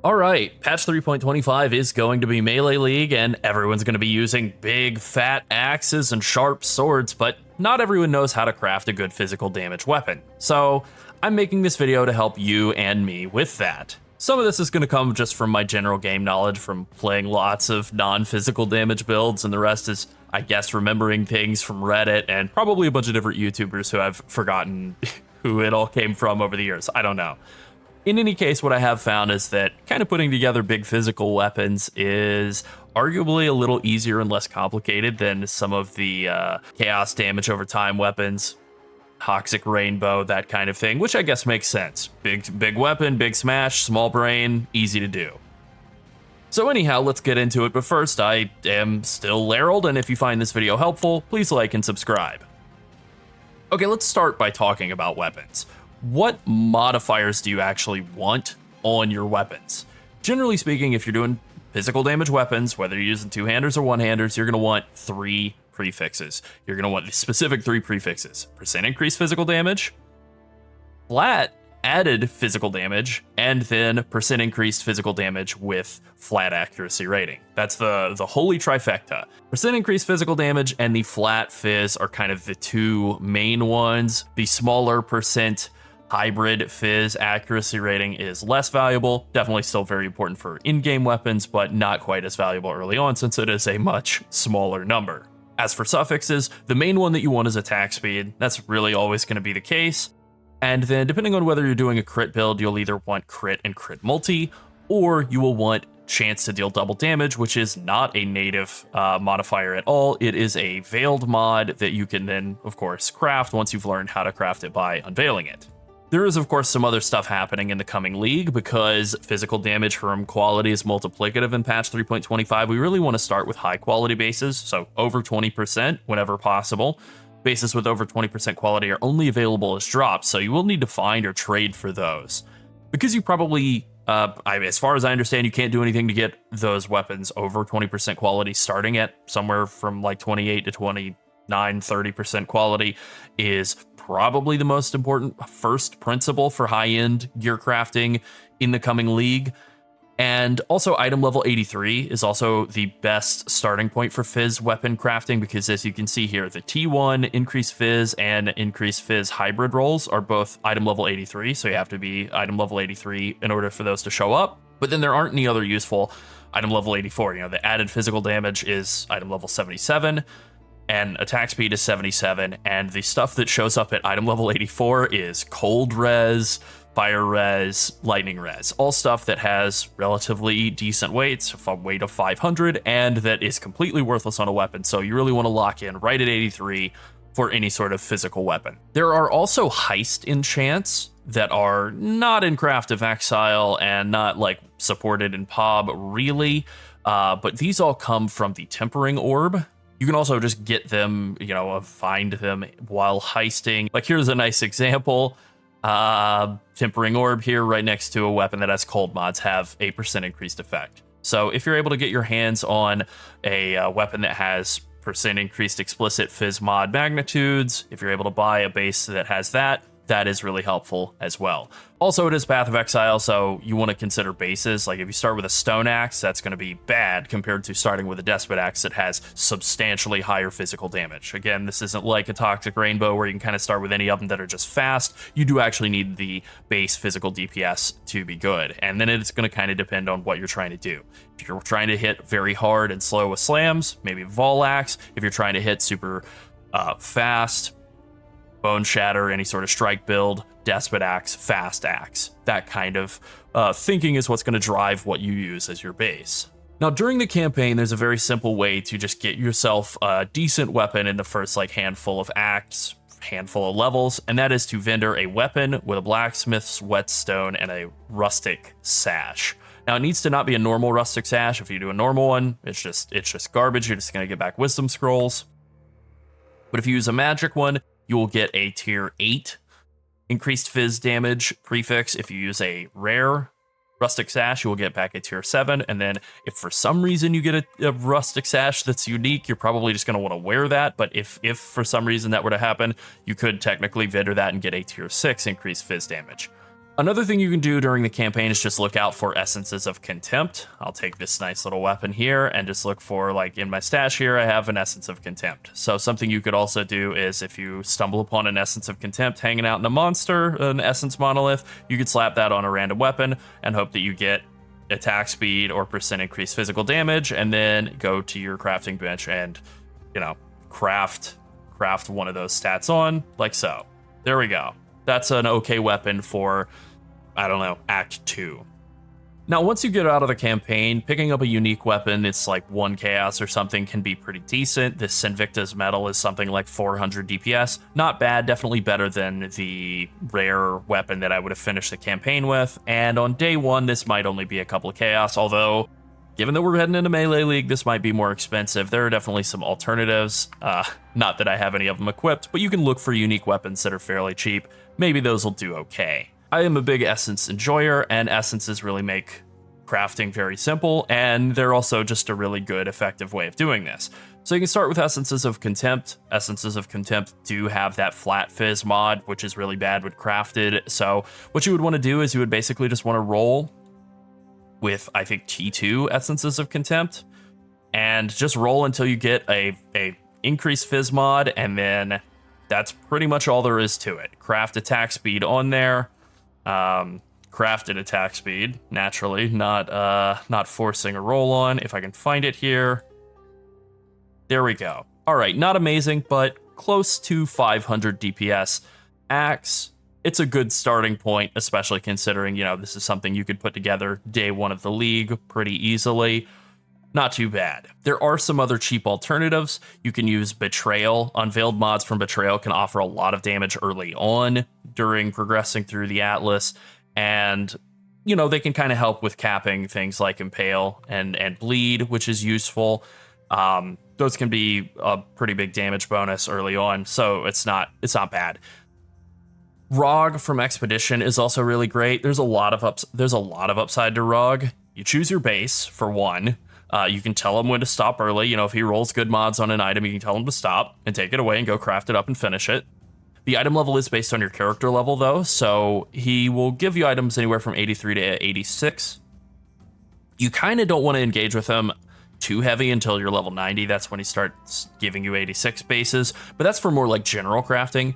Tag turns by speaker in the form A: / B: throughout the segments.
A: Alright, patch 3.25 is going to be Melee League, and everyone's going to be using big, fat axes and sharp swords, but not everyone knows how to craft a good physical damage weapon. So, I'm making this video to help you and me with that. Some of this is going to come just from my general game knowledge from playing lots of non-physical damage builds, and the rest is, I guess, remembering things from Reddit and probably a bunch of different YouTubers who I've forgotten who it all came from over the years. I don't know. In any case, what I have found is that kind of putting together big physical weapons is arguably a little easier and less complicated than some of the chaos damage over time weapons, toxic rainbow, that kind of thing, which I guess makes sense. Big weapon, big smash, small brain, easy to do. So anyhow, let's get into it, but first, I am still Warlord, and if you find this video helpful, please like and subscribe. Okay, let's start by talking about weapons. What modifiers do you actually want on your weapons? Generally speaking, if you're doing physical damage weapons, whether you're using two-handers or one-handers, you're going to want three prefixes. You're going to want the specific three prefixes: percent increased physical damage, flat added physical damage, and then percent increased physical damage with flat accuracy rating. That's the holy trifecta. Percent increased physical damage and the flat fizz are kind of the two main ones. The smaller percent hybrid fizz accuracy rating is less valuable, definitely still very important for in-game weapons, but not quite as valuable early on since it is a much smaller number. As for suffixes, the main one that you want is attack speed. That's really always going to be the case. And then depending on whether you're doing a crit build, you'll either want crit and crit multi, or you will want chance to deal double damage, which is not a native modifier at all. It is a veiled mod that you can then, of course, craft once you've learned how to craft it by unveiling it. There is, of course, some other stuff happening in the coming league because physical damage from quality is multiplicative in patch 3.25. We really want to start with high quality bases, so over 20% whenever possible. Bases with over 20% quality are only available as drops, so you will need to find or trade for those. Because you probably, as far as I understand, you can't do anything to get those weapons over 20% quality, starting at somewhere from like 28 to 29, 30% quality is probably the most important first principle for high-end gear crafting in the coming league. And also item level 83 is also the best starting point for fizz weapon crafting because, as you can see here, the T1 increased fizz and increased fizz hybrid rolls are both item level 83, so you have to be item level 83 in order for those to show up. But then there aren't any other useful item level 84. You know, the added physical damage is item level 77, and attack speed is 77, and the stuff that shows up at item level 84 is cold res, fire res, lightning res, all stuff that has relatively decent weights, a weight of 500, and that is completely worthless on a weapon, so you really want to lock in right at 83 for any sort of physical weapon. There are also heist enchants that are not in pathofexile and not like supported in POB really, but these all come from the tempering orb. You can also just get them, you know, find them while heisting. Like here's a nice example. Tempering orb here right next to a weapon that has cold mods have 8% increased effect. So if you're able to get your hands on a weapon that has percent increased explicit fizz mod magnitudes, if you're able to buy a base that has that, that is really helpful as well. Also, it is pathofexile, so you want to consider bases. Like if you start with a stone axe, that's going to be bad compared to starting with a despot axe that has substantially higher physical damage. Again, this isn't like a toxic rainbow where you can kind of start with any of them that are just fast. You do actually need the base physical DPS to be good, and then it's going to kind of depend on what you're trying to do. If you're trying to hit very hard and slow with slams, maybe Vol axe. If you're trying to hit super fast, Bone Shatter, any sort of strike build, Despot Axe, Fast Axe. That kind of thinking is what's going to drive what you use as your base. Now, during the campaign, there's a very simple way to just get yourself a decent weapon in the first like handful of acts, handful of levels, and that is to vendor a weapon with a blacksmith's whetstone and a rustic sash. Now, it needs to not be a normal rustic sash. If you do a normal one, it's just garbage. You're just going to get back wisdom scrolls. But if you use a magic one, you will get a tier 8 increased fizz damage prefix. If you use a rare rustic sash, you will get back a tier 7. And then if for some reason you get a rustic sash that's unique, you're probably just going to want to wear that. But if for some reason that were to happen, you could technically vendor that and get a tier 6 increased fizz damage. Another thing you can do during the campaign is just look out for essences of contempt. I'll take this nice little weapon here and just look for, like, in my stash here, I have an essence of contempt. So something you could also do is if you stumble upon an essence of contempt hanging out in a monster, an essence monolith, you could slap that on a random weapon and hope that you get attack speed or percent increased physical damage, and then go to your crafting bench and, you know, craft one of those stats on, like so. There we go. That's an okay weapon for, I don't know, Act 2. Now, once you get out of the campaign, picking up a unique weapon, it's like 1 chaos or something, can be pretty decent. This Invicta's Medal is something like 400 DPS. Not bad, definitely better than the rare weapon that I would have finished the campaign with. And on day 1, this might only be a couple of chaos, although, given that we're heading into Melee League, this might be more expensive. There are definitely some alternatives. Not that I have any of them equipped, but you can look for unique weapons that are fairly cheap. Maybe those will do okay. I am a big essence enjoyer, and essences really make crafting very simple, and they're also just a really good, effective way of doing this. So you can start with Essences of Contempt. Essences of Contempt do have that flat fizz mod, which is really bad when crafted. So what you would want to do is you would basically just want to roll with, I think, T2 Essences of Contempt, and just roll until you get a increased fizz mod, and then that's pretty much all there is to it. Craft attack speed on there. Crafted attack speed, naturally, not forcing a roll on. If I can find it here. There we go. All right, not amazing, but close to 500 DPS. Axe, it's a good starting point, especially considering, you know, this is something you could put together day 1 of the league pretty easily. Not too bad. There are some other cheap alternatives. You can use Betrayal. Unveiled mods from Betrayal can offer a lot of damage early on during progressing through the Atlas. And, you know, they can kind of help with capping things like Impale and Bleed, which is useful. Those can be a pretty big damage bonus early on, so it's not bad. Rog from Expedition is also really great. There's a lot of upside to Rog. You choose your base for 1. You can tell him when to stop early. You know, if he rolls good mods on an item, you can tell him to stop and take it away and go craft it up and finish it. The item level is based on your character level, though, so he will give you items anywhere from 83 to 86. You kind of don't want to engage with him too heavy until you're level 90. That's when he starts giving you 86 bases, but that's for more like general crafting.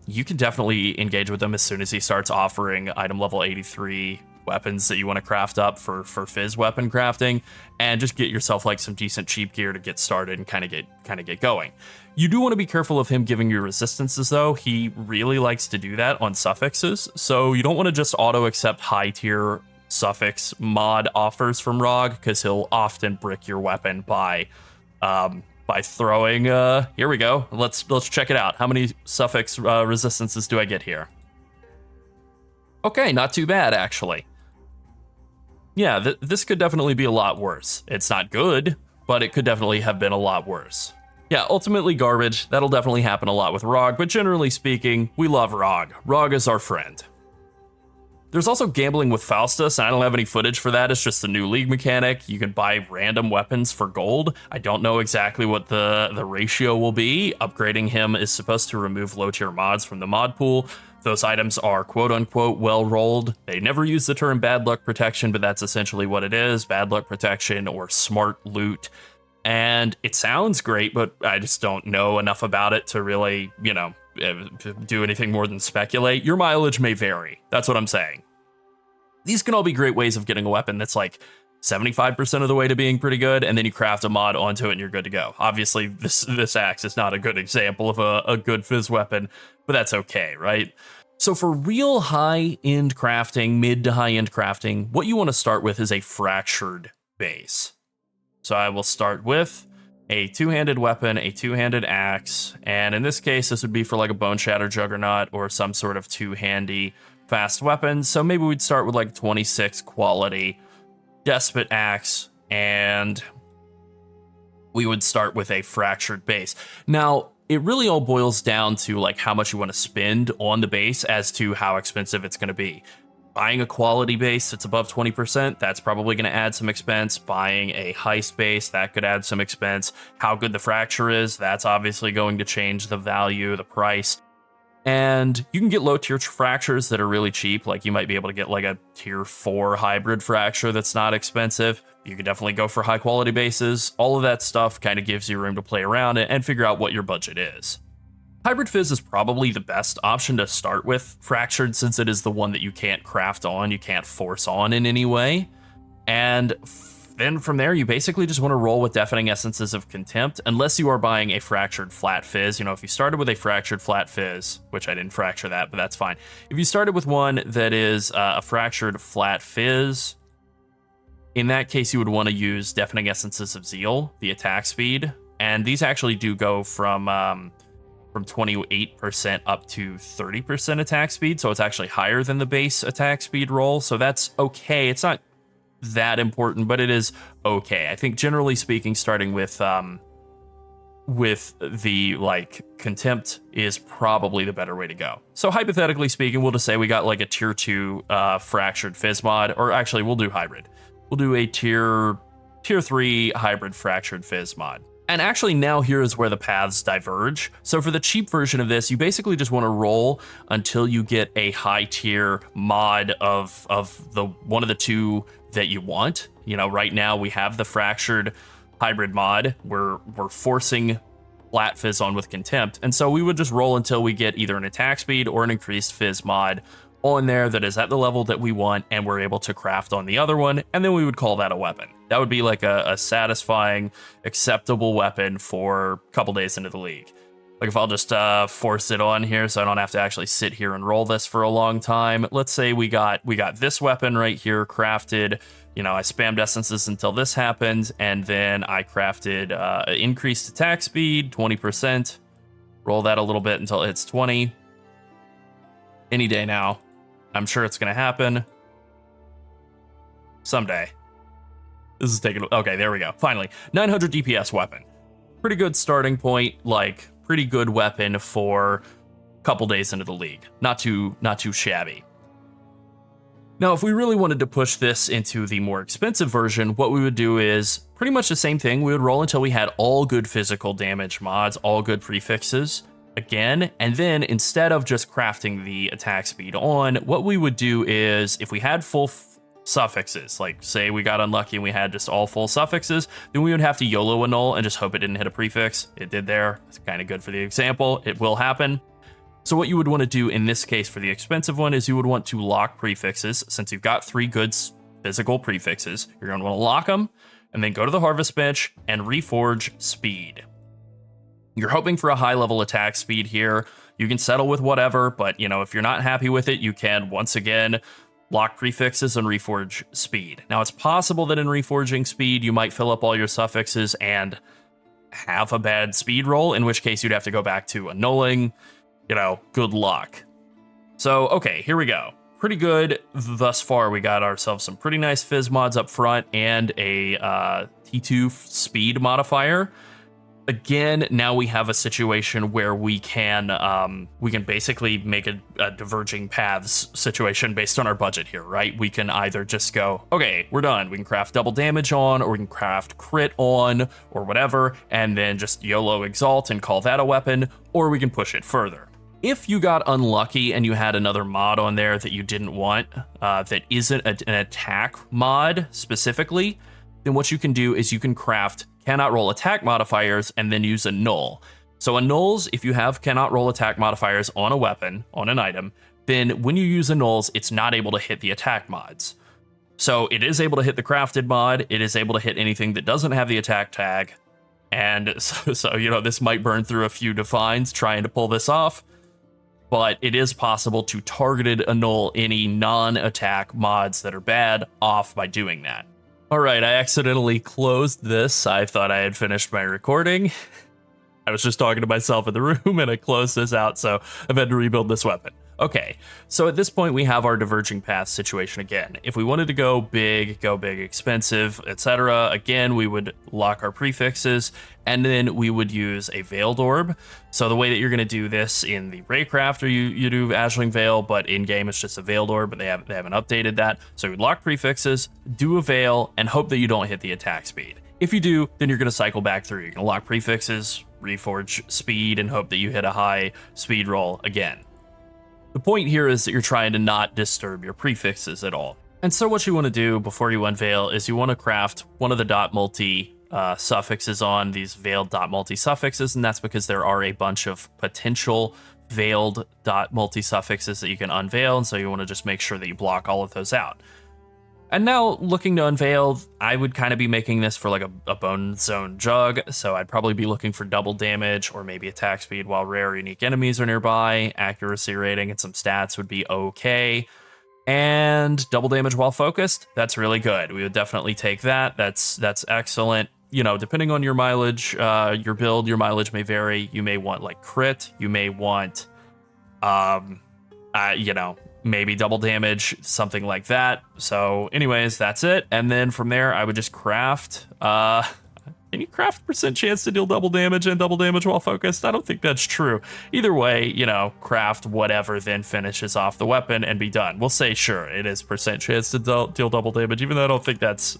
A: You can definitely engage with him as soon as he starts offering item level 83 weapons that you want to craft up for fizz weapon crafting, and just get yourself like some decent cheap gear to get started and kind of get going. You do want to be careful of him giving you resistances, though. He really likes to do that on suffixes, so you don't want to just auto accept high tier suffix mod offers from Rog, because he'll often brick your weapon by throwing here we go. Let's check it out. How many suffix resistances do I get here? Okay, not too bad, actually. Yeah, this could definitely be a lot worse. It's not good, but it could definitely have been a lot worse. Yeah, ultimately garbage. That'll definitely happen a lot with Rog, but generally speaking, we love Rog. Rog is our friend. There's also gambling with Faustus, and I don't have any footage for that. It's just a new league mechanic. You can buy random weapons for gold. I don't know exactly what the ratio will be. Upgrading him is supposed to remove low tier mods from the mod pool. Those items are quote-unquote well-rolled. They never use the term bad luck protection, but that's essentially what it is, bad luck protection or smart loot. And it sounds great, but I just don't know enough about it to really, you know, do anything more than speculate. Your mileage may vary. That's what I'm saying. These can all be great ways of getting a weapon that's like 75% of the way to being pretty good, and then you craft a mod onto it and you're good to go. Obviously, this axe is not a good example of a good fizz weapon, but that's okay, right? So for real high-end crafting, mid to high-end crafting, what you want to start with is a fractured base. So I will start with a two-handed weapon, a two-handed axe, and in this case, this would be for like a Bone Shatter Juggernaut or some sort of two-handy fast weapon. So maybe we'd start with like 26 quality Despot axe, and we would start with a fractured base. Now, it really all boils down to like how much you want to spend on the base as to how expensive it's going to be. Buying a quality base that's above 20%, that's probably going to add some expense. Buying a heist base, that could add some expense. How good the fracture is, that's obviously going to change the value, the price. And you can get low tier fractures that are really cheap. Like you might be able to get like a tier 4 hybrid fracture that's not expensive. You can definitely go for high quality bases. All of that stuff kind of gives you room to play around and figure out what your budget is. Hybrid Fizz is probably the best option to start with Fractured, since it is the one that you can't craft on, you can't force on in any way. And then from there, you basically just want to roll with Deafening Essences of Contempt, unless you are buying a Fractured Flat Fizz. You know, if you started with a Fractured Flat Fizz, which I didn't fracture that, but that's fine. If you started with one that is a Fractured Flat Fizz, in that case, you would want to use Deafening Essences of Zeal, the attack speed. And these actually do go from 28% up to 30% attack speed, so it's actually higher than the base attack speed roll, so that's okay. It's not that important, but it is okay. I think generally speaking, starting with the like Contempt is probably the better way to go. So hypothetically speaking, we'll just say we got like a tier 2 Fractured Fizz mod, or actually we'll do hybrid. We'll do a tier 3 hybrid Fractured Fizz mod. And actually now here is where the paths diverge. So for the cheap version of this, you basically just want to roll until you get a high tier mod of the one of the two that you want. You know, right now we have the Fractured hybrid mod. We're forcing Flat Fizz on with Contempt. And so we would just roll until we get either an attack speed or an increased Fizz mod on there that is at the level that we want, and we're able to craft on the other one, and then we would call that a weapon. That would be like a satisfying, acceptable weapon for a couple days into the league. Like if I'll just force it on here so I don't have to actually sit here and roll this for a long time. Let's say we got this weapon right here crafted. You know, I spammed essences until this happened, and then I crafted increased attack speed, 20%. Roll that a little bit until it hits 20. Any day now. I'm sure it's going to happen someday. This is taking... Okay, there we go. Finally, 900 DPS weapon. Pretty good starting point, like pretty good weapon for a couple days into the league. Not too shabby. Now, if we really wanted to push this into the more expensive version, what we would do is pretty much the same thing. We would roll until we had all good physical damage mods, all good prefixes. Again, and then instead of just crafting the attack speed on, what we would do is if we had full suffixes, like say we got unlucky and we had just all full suffixes, then we would have to YOLO annul and just hope it didn't hit a prefix. It did there. It's kind of good for the example. It will happen. So what you would want to do in this case for the expensive one is you would want to lock prefixes. Since you've got 3 good physical prefixes, you're going to want to lock them and then go to the harvest bench and reforge speed. You're hoping for a high level attack speed here. You can settle with whatever, but you know, if you're not happy with it, you can once again lock prefixes and reforge speed. Now it's possible that in reforging speed, you might fill up all your suffixes and have a bad speed roll, in which case you'd have to go back to annulling. You know, good luck. So, okay, here we go. Pretty good thus far. We got ourselves some pretty nice fizz mods up front and a T2 speed modifier. Again, now we have a situation where we can basically make a diverging paths situation based on our budget here, right? We can either just go, okay, we're done. We can craft double damage on, or we can craft crit on, or whatever, and then just YOLO exalt and call that a weapon, or we can push it further. If you got unlucky and you had another mod on there that you didn't want, that isn't an attack mod specifically, then what you can do is you can craft cannot roll attack modifiers and then use annul. So annuls, if you have cannot roll attack modifiers on a weapon, on an item, then when you use annuls, it's not able to hit the attack mods. So it is able to hit the crafted mod, it is able to hit anything that doesn't have the attack tag, and so you know, this might burn through a few defines trying to pull this off, but it is possible to targeted annul any non-attack mods that are bad off by doing that. All right, I accidentally closed this. I thought I had finished my recording. I was just talking to myself in the room and I closed this out, so I've had to rebuild this weapon. Okay, so at this point we have our diverging path situation again. If we wanted to go big, expensive, etc., again, we would lock our prefixes and then we would use a Veiled Orb. So the way that you're going to do this in the Raycraft, you do Azuring Veil, but in-game it's just a Veiled Orb, but they haven't updated that. So you would lock prefixes, do a Veil, and hope that you don't hit the attack speed. If you do, then you're going to cycle back through. You're going to lock prefixes, reforge speed, and hope that you hit a high speed roll again. The point here is that you're trying to not disturb your prefixes at all. And so what you want to do before you unveil is you want to craft one of the dot multi suffixes on these veiled dot multi suffixes, and that's because there are a bunch of potential veiled dot multi suffixes that you can unveil, and so you want to just make sure that you block all of those out. And now, looking to unveil, I would kind of be making this for like a bone zone jug, so I'd probably be looking for double damage or maybe attack speed while rare unique enemies are nearby. Accuracy rating and some stats would be okay. And double damage while focused, that's really good. We would definitely take that. That's excellent. You know, depending on your mileage, your build, your mileage may vary. You may want like crit. You may want, you know, maybe double damage, something like that. So anyways, that's it. And then from there, I would just craft, can you craft percent chance to deal double damage and double damage while focused? I don't think that's true. Either way, you know, craft whatever, then finishes off the weapon and be done. We'll say, sure, it is percent chance to deal double damage, even though I don't think that's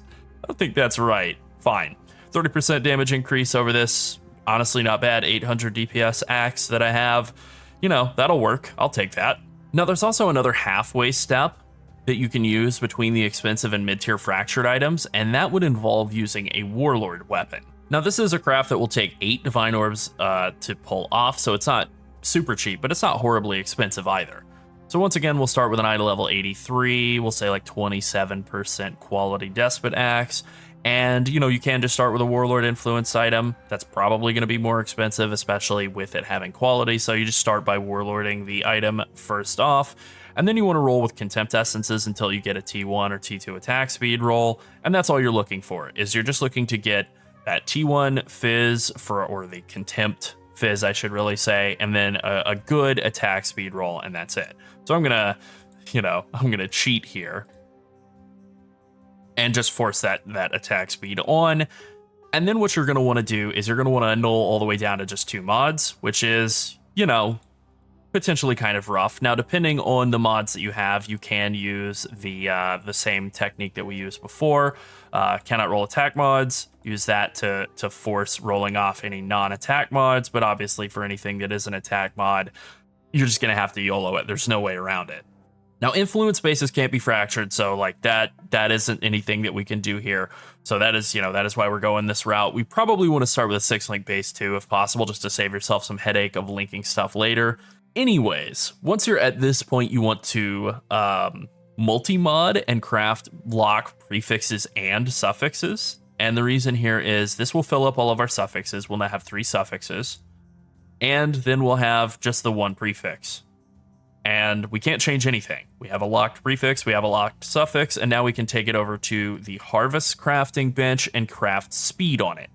A: right. Fine. 30% damage increase over this. Honestly, not bad. 800 DPS axe that I have. You know, that'll work. I'll take that. Now, there's also another halfway step that you can use between the expensive and mid-tier fractured items, and that would involve using a Warlord weapon. Now, this is a craft that will take 8 Divine Orbs to pull off, so it's not super cheap, but it's not horribly expensive either. So once again, we'll start with an item level 83, we'll say like 27% quality Despot Axe, and you know, you can just start with a Warlord influence item. That's probably going to be more expensive, especially with it having quality, so you just start by Warlording the item first off. And then you want to roll with Contempt Essences until you get a T1 or T2 attack speed roll. And that's all you're looking for, is you're just looking to get that T1 Fizz or the Contempt Fizz, I should really say, and then a good attack speed roll, and that's it. So I'm going to cheat here and just force that attack speed on. And then what you're going to want to do is you're going to want to annul all the way down to just 2 mods, which is, you know, potentially kind of rough. Now, depending on the mods that you have, you can use the same technique that we used before. Cannot roll attack mods. Use that to force rolling off any non-attack mods. But obviously, for anything that is an attack mod, you're just gonna have to YOLO it. There's no way around it. Now, influence bases can't be fractured, so like that isn't anything that we can do here. So that is why we're going this route. We probably want to start with a 6-link base too, if possible, just to save yourself some headache of linking stuff later. Anyways, once you're at this point, you want to multi-mod and craft block prefixes and suffixes. And the reason here is this will fill up all of our suffixes. We'll now have 3 suffixes. And then we'll have just the 1 prefix. And we can't change anything. We have a locked prefix, we have a locked suffix, and now we can take it over to the harvest crafting bench and craft speed on it.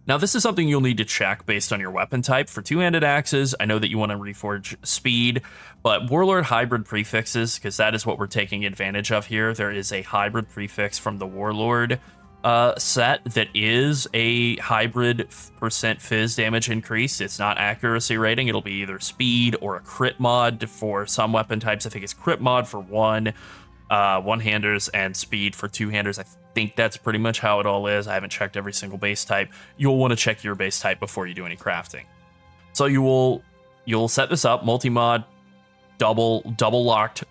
A: Now, this is something you'll need to check based on your weapon type. For 2-handed axes, I know that you want to reforge speed, but Warlord hybrid prefixes, because that is what we're taking advantage of here. There is a hybrid prefix from the Warlord set that is a hybrid percent fizz damage increase. It's not accuracy rating. It'll be either speed or a crit mod for some weapon types. I think it's crit mod for one-handers and speed for 2-handers. I think that's pretty much how it all is. I haven't checked every single base type. You'll want to check your base type before you do any crafting. So you'll set this up, multi-mod, double locked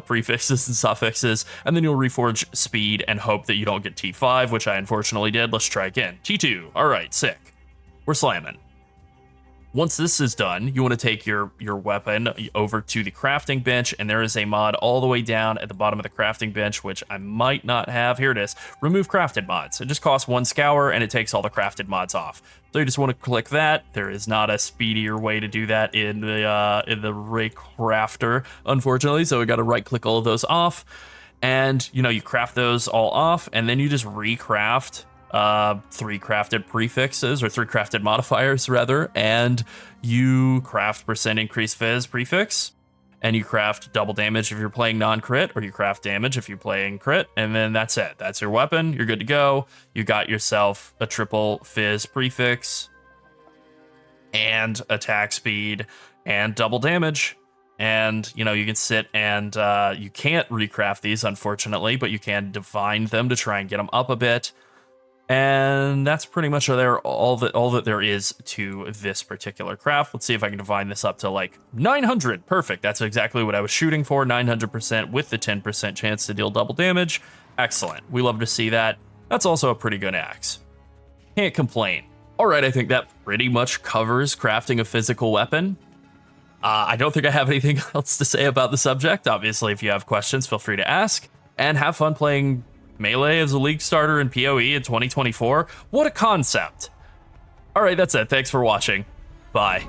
A: prefixes and suffixes, and then you'll reforge speed and hope that you don't get T5, which I unfortunately did. Let's try again. T2. All right, sick. We're slamming. Once this is done, you want to take your weapon over to the crafting bench, and there is a mod all the way down at the bottom of the crafting bench, which I might not have. Here it is. Remove crafted mods. It just costs 1 scour, and it takes all the crafted mods off. So you just want to click that. There is not a speedier way to do that in the Ray Crafter, unfortunately. So we got to right-click all of those off, and you craft those all off, and then you just recraft 3 crafted prefixes, or 3 crafted modifiers rather, and you craft percent increase fizz prefix, and you craft double damage if you're playing non-crit, or you craft damage if you're playing crit, and then that's it. That's your weapon. You're good to go. You got yourself a triple fizz prefix and attack speed and double damage. And, you can sit and you can't recraft these, unfortunately, but you can divine them to try and get them up a bit. And that's pretty much all that there is to this particular craft. Let's see if I can divine this up to like 900. Perfect. That's exactly what I was shooting for. 900% with the 10% chance to deal double damage. Excellent. We love to see that. That's also a pretty good axe. Can't complain. All right, I think that pretty much covers crafting a physical weapon. I don't think I have anything else to say about the subject. Obviously, if you have questions, feel free to ask. And have fun playing Melee as a league starter in PoE in 2024. What a concept. All right, that's it. Thanks for watching. Bye.